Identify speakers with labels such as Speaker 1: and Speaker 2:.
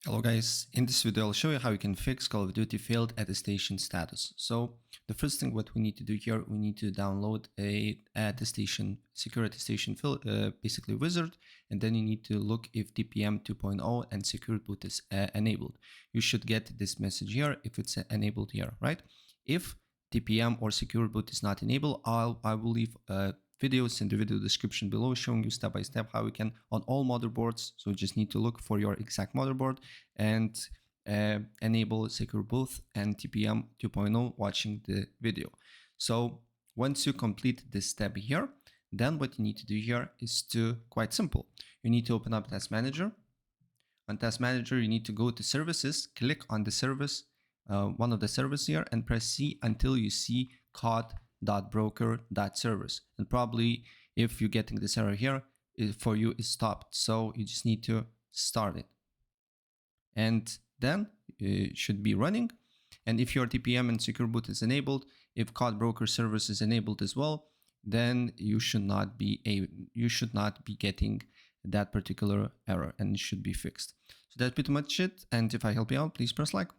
Speaker 1: Hello guys, in this video I'll show you how you can fix Call of Duty failed attestation status. So the first thing what we need to do here, we need to download a attestation, secure attestation basically wizard, and then you need to look if TPM 2.0 and secure boot is enabled. You should get this message here if it's enabled here, right? If TPM or secure boot is not enabled, I will leave videos in the video description below showing you step by step how you can on all motherboards. So you just need to look for your exact motherboard and enable secure boot and TPM 2.0 watching the video. So once you complete this step here, then what you need to do here is quite simple. You need to open up Task Manager. On Task Manager, you need to go to Services, click on the service, one of the services here, and press C until you see COD.broker.service. And probably if you're getting this error here, for you is stopped. So you just need to start it. And then it should be running. And if your TPM and secure boot is enabled, if COD broker service is enabled as well, then you should not be getting that particular error, and it should be fixed. So that's pretty much it. And if I help you out, please press like.